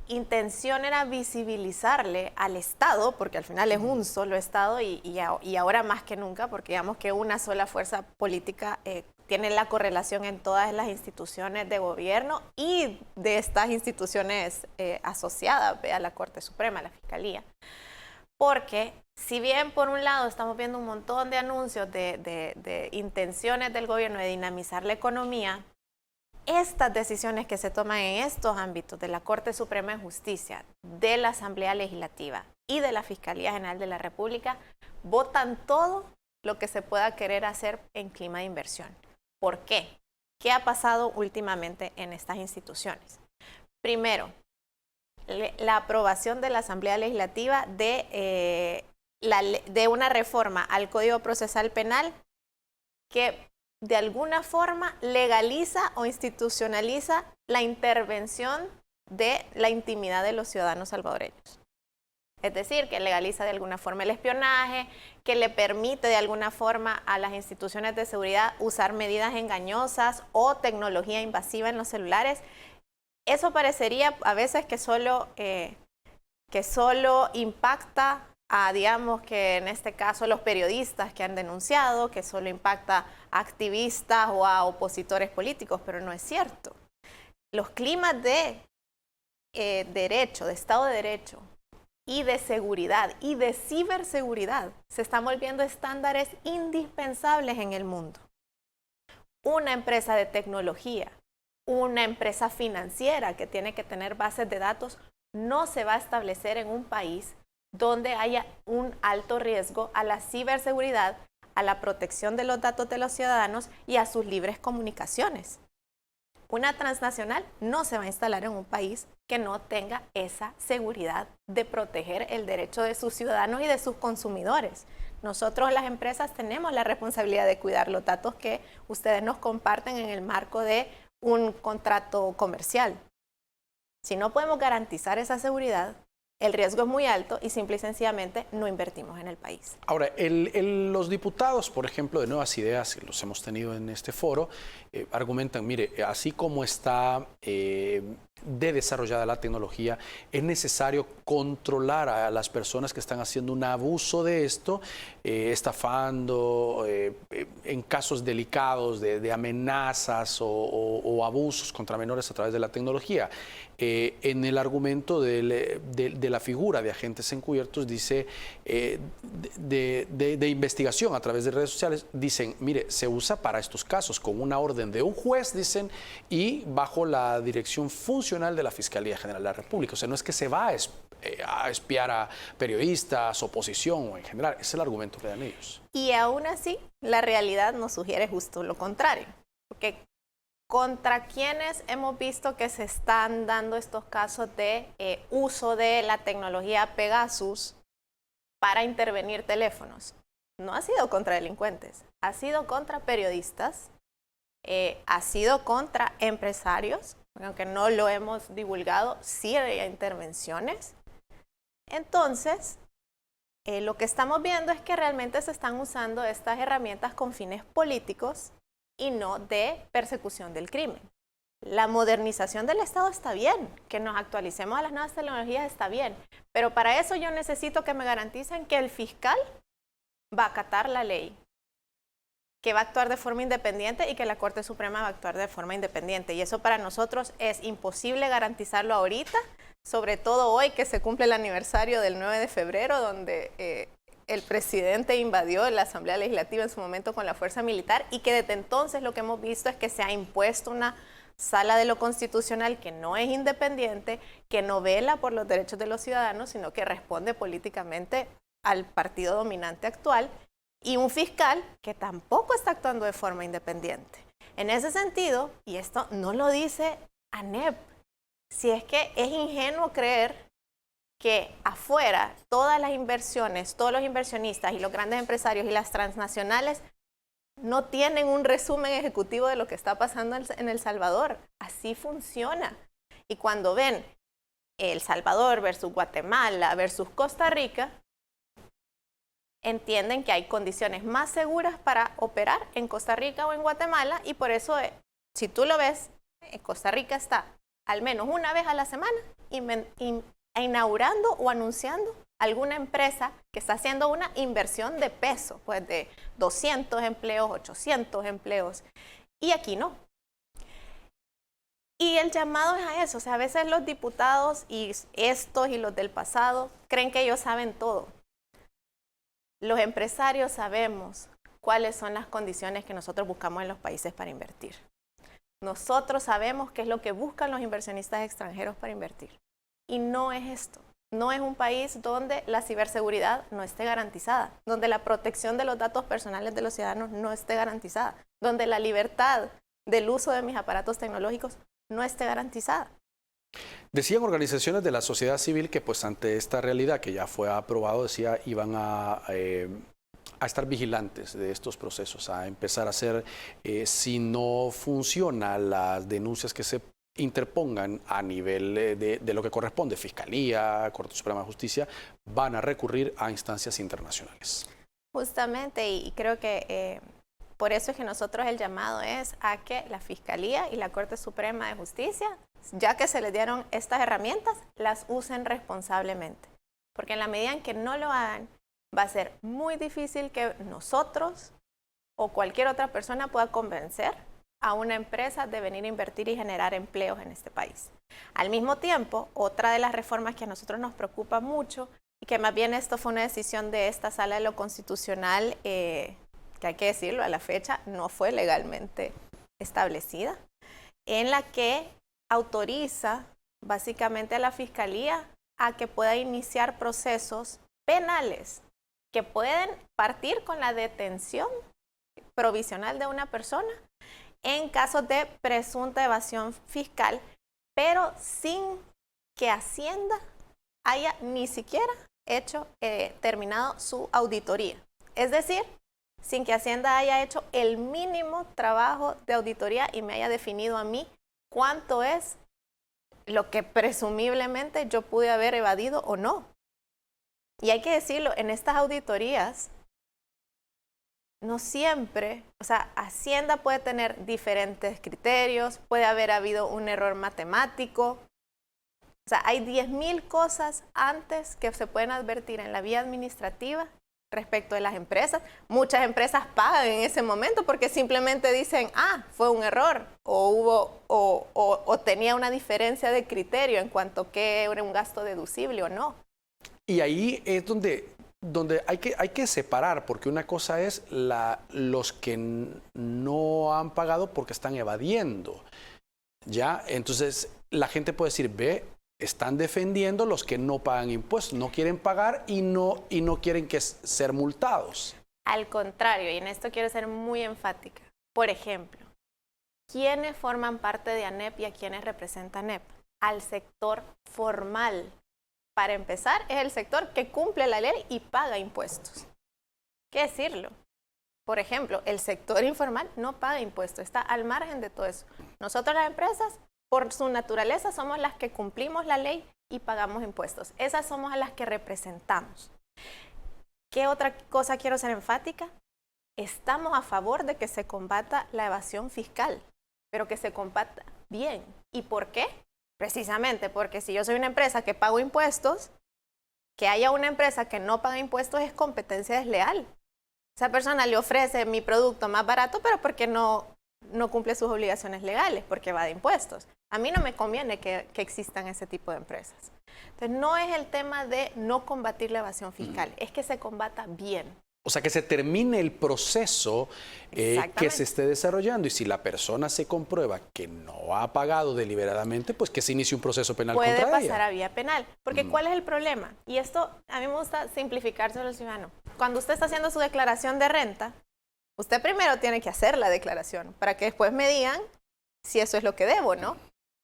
intención era visibilizarle al Estado, porque al final es un solo Estado y ahora más que nunca, porque digamos que una sola fuerza política tiene la correlación en todas las instituciones de gobierno y de estas instituciones asociadas a la Corte Suprema, a la Fiscalía. Porque si bien por un lado estamos viendo un montón de anuncios de intenciones del gobierno de dinamizar la economía, estas decisiones que se toman en estos ámbitos de la Corte Suprema de Justicia, de la Asamblea Legislativa y de la Fiscalía General de la República botan todo lo que se pueda querer hacer en clima de inversión. ¿Por qué? ¿Qué ha pasado últimamente en estas instituciones? Primero, la aprobación de la Asamblea Legislativa de una reforma al Código Procesal Penal que de alguna forma legaliza o institucionaliza la intervención de la intimidad de los ciudadanos salvadoreños. Es decir, que legaliza de alguna forma el espionaje, que le permite de alguna forma a las instituciones de seguridad usar medidas engañosas o tecnología invasiva en los celulares. Eso parecería a veces que solo impacta a, digamos que en este caso, los periodistas que han denunciado, que solo impacta a activistas o a opositores políticos, pero no es cierto. Los climas de derecho, de Estado de Derecho, y de seguridad y de ciberseguridad se están volviendo estándares indispensables en el mundo. Una empresa de tecnología, una empresa financiera que tiene que tener bases de datos no se va a establecer en un país donde haya un alto riesgo a la ciberseguridad, a la protección de los datos de los ciudadanos y a sus libres comunicaciones. Una transnacional no se va a instalar en un país que no tenga esa seguridad de proteger el derecho de sus ciudadanos y de sus consumidores. Nosotros, las empresas, tenemos la responsabilidad de cuidar los datos que ustedes nos comparten en el marco de un contrato comercial. Si no podemos garantizar esa seguridad, el riesgo es muy alto y simple y sencillamente no invertimos en el país. Ahora, los diputados, por ejemplo, de Nuevas Ideas, los hemos tenido en este foro, argumentan, mire, así como está de desarrollada la tecnología, es necesario controlar a las personas que están haciendo un abuso de esto, estafando, en casos delicados de amenazas o abusos contra menores a través de la tecnología. En el argumento de la figura de agentes encubiertos, dice, de investigación a través de redes sociales, dicen, mire, se usa para estos casos con una orden de un juez, dicen, y bajo la dirección funcional de la Fiscalía General de la República. O sea, no es que se va a espiar a periodistas, oposición o en general. Ese es el argumento que dan ellos. Y aún así, la realidad nos sugiere justo lo contrario. Porque contra quienes hemos visto que se están dando estos casos de uso de la tecnología Pegasus para intervenir teléfonos, no ha sido contra delincuentes, ha sido contra periodistas, ha sido contra empresarios, aunque no lo hemos divulgado, sí hay intervenciones. Entonces, lo que estamos viendo es que realmente se están usando estas herramientas con fines políticos y no de persecución del crimen. La modernización del Estado está bien, que nos actualicemos a las nuevas tecnologías está bien, pero para eso yo necesito que me garanticen que el fiscal va a acatar la ley, que va a actuar de forma independiente y que la Corte Suprema va a actuar de forma independiente. Y eso para nosotros es imposible garantizarlo ahorita, sobre todo hoy que se cumple el aniversario del 9 de febrero, donde el presidente invadió la Asamblea Legislativa en su momento con la fuerza militar y que desde entonces lo que hemos visto es que se ha impuesto una sala de lo constitucional que no es independiente, que no vela por los derechos de los ciudadanos, sino que responde políticamente al partido dominante actual y un fiscal que tampoco está actuando de forma independiente. En ese sentido, y esto no lo dice ANEP, si es que es ingenuo creer que afuera todas las inversiones, todos los inversionistas y los grandes empresarios y las transnacionales no tienen un resumen ejecutivo de lo que está pasando en El Salvador. Así funciona. Y cuando ven El Salvador versus Guatemala versus Costa Rica, entienden que hay condiciones más seguras para operar en Costa Rica o en Guatemala y por eso, si tú lo ves, Costa Rica está al menos una vez a la semana inaugurando o anunciando alguna empresa que está haciendo una inversión de peso, pues de 200 empleos, 800 empleos, y aquí no. Y el llamado es a eso, o sea, a veces los diputados y estos y los del pasado creen que ellos saben todo. Los empresarios sabemos cuáles son las condiciones que nosotros buscamos en los países para invertir. Nosotros sabemos qué es lo que buscan los inversionistas extranjeros para invertir. Y no es esto. No es un país donde la ciberseguridad no esté garantizada, donde la protección de los datos personales de los ciudadanos no esté garantizada, donde la libertad del uso de mis aparatos tecnológicos no esté garantizada. Decían organizaciones de la sociedad civil que pues ante esta realidad que ya fue aprobado, decía, iban a estar vigilantes de estos procesos, a empezar a hacer, si no funciona, las denuncias que se interpongan a nivel de lo que corresponde, Fiscalía, Corte Suprema de Justicia, van a recurrir a instancias internacionales. Justamente, y creo que por eso es que nosotros el llamado es a que la Fiscalía y la Corte Suprema de Justicia, ya que se les dieron estas herramientas, las usen responsablemente. Porque en la medida en que no lo hagan, va a ser muy difícil que nosotros o cualquier otra persona pueda convencer a una empresa de venir a invertir y generar empleos en este país. Al mismo tiempo, otra de las reformas que a nosotros nos preocupa mucho, y que más bien esto fue una decisión de esta Sala de lo Constitucional, que hay que decirlo, a la fecha no fue legalmente establecida, en la que autoriza básicamente a la Fiscalía a que pueda iniciar procesos penales que pueden partir con la detención provisional de una persona en casos de presunta evasión fiscal, pero sin que Hacienda haya ni siquiera terminado su auditoría. Es decir, sin que Hacienda haya hecho el mínimo trabajo de auditoría y me haya definido a mí cuánto es lo que presumiblemente yo pude haber evadido o no. Y hay que decirlo, en estas auditorías, no siempre, o sea, Hacienda puede tener diferentes criterios, puede haber habido un error matemático. O sea, hay 10.000 cosas antes que se pueden advertir en la vía administrativa respecto de las empresas. Muchas empresas pagan en ese momento porque simplemente dicen, fue un error, o tenía una diferencia de criterio en cuanto a que era un gasto deducible o no. Y ahí es donde hay que separar, porque una cosa es los que no han pagado porque están evadiendo. ¿Ya? Entonces, la gente puede decir, están defendiendo los que no pagan impuestos, no quieren pagar y no quieren ser multados. Al contrario, y en esto quiero ser muy enfática. Por ejemplo, ¿quiénes forman parte de ANEP y a quiénes representa ANEP? Al sector formal. Para empezar, es el sector que cumple la ley y paga impuestos. ¿Qué decirlo? Por ejemplo, el sector informal no paga impuestos, está al margen de todo eso. Nosotros las empresas, por su naturaleza, somos las que cumplimos la ley y pagamos impuestos. Esas somos a las que representamos. ¿Qué otra cosa quiero ser enfática? Estamos a favor de que se combata la evasión fiscal, pero que se combata bien. ¿Y por qué? Precisamente porque si yo soy una empresa que pago impuestos, que haya una empresa que no paga impuestos es competencia desleal. Esa persona le ofrece mi producto más barato, pero porque no cumple sus obligaciones legales, porque va de impuestos. A mí no me conviene que existan ese tipo de empresas. Entonces, no es el tema de no combatir la evasión fiscal, es que se combata bien. O sea, que se termine el proceso que se esté desarrollando. Y si la persona se comprueba que no ha pagado deliberadamente, pues que se inicie un proceso penal contra ella. Puede pasar a vía penal. Porque ¿cuál es el problema? Y esto a mí me gusta simplificárselo al ciudadano. Cuando usted está haciendo su declaración de renta, usted primero tiene que hacer la declaración para que después me digan si eso es lo que debo, ¿no?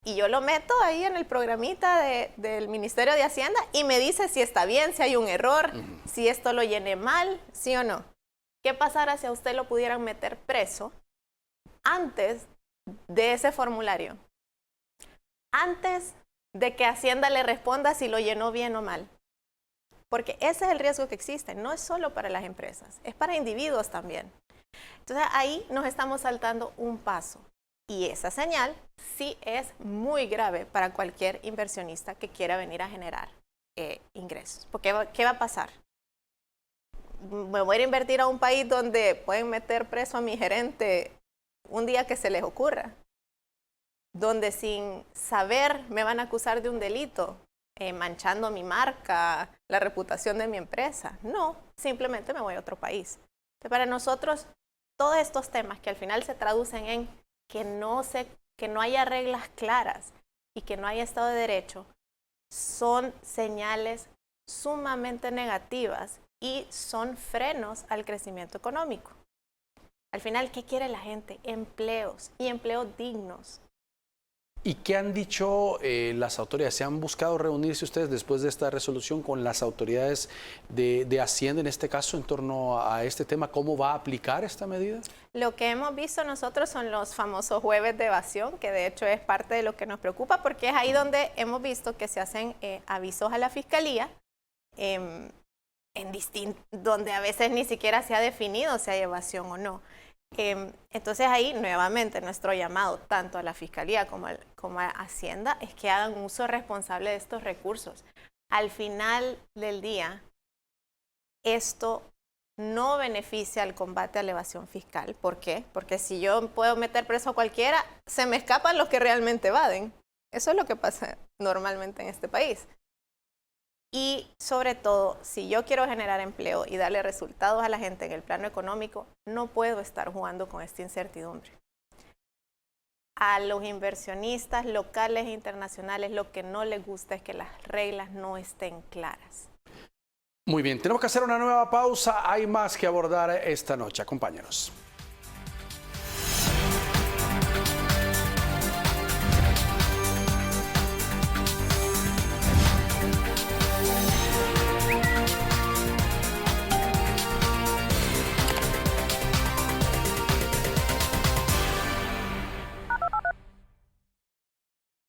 Y yo lo meto ahí en el programita del Ministerio de Hacienda y me dice si está bien, si hay un error, si esto lo llené mal, sí o no. ¿Qué pasará si a usted lo pudieran meter preso antes de ese formulario? Antes de que Hacienda le responda si lo llenó bien o mal. Porque ese es el riesgo que existe. No es solo para las empresas, es para individuos también. Entonces ahí nos estamos saltando un paso. Y esa señal sí es muy grave para cualquier inversionista que quiera venir a generar ingresos. Porque ¿qué va a pasar? Me voy a invertir a un país donde pueden meter preso a mi gerente un día que se les ocurra. Donde sin saber me van a acusar de un delito, manchando mi marca, la reputación de mi empresa. No, simplemente me voy a otro país. Entonces, para nosotros, todos estos temas que al final se traducen en que no haya reglas claras y que no haya Estado de Derecho, son señales sumamente negativas y son frenos al crecimiento económico. Al final, ¿qué quiere la gente? Empleos y empleos dignos. ¿Y qué han dicho las autoridades? ¿Se han buscado reunirse ustedes después de esta resolución con las autoridades de Hacienda, en este caso, en torno a este tema? ¿Cómo va a aplicar esta medida? Lo que hemos visto nosotros son los famosos jueves de evasión, que de hecho es parte de lo que nos preocupa, porque es ahí donde hemos visto que se hacen avisos a la Fiscalía, donde a veces ni siquiera se ha definido si hay evasión o no. Entonces ahí nuevamente nuestro llamado tanto a la Fiscalía como a Hacienda es que hagan uso responsable de estos recursos. Al final del día, esto no beneficia al combate a la evasión fiscal. ¿Por qué? Porque si yo puedo meter preso a cualquiera, se me escapan los que realmente evaden. Eso es lo que pasa normalmente en este país. Y sobre todo, si yo quiero generar empleo y darle resultados a la gente en el plano económico, no puedo estar jugando con esta incertidumbre. A los inversionistas locales e internacionales lo que no les gusta es que las reglas no estén claras. Muy bien, tenemos que hacer una nueva pausa. Hay más que abordar esta noche. Acompáñanos.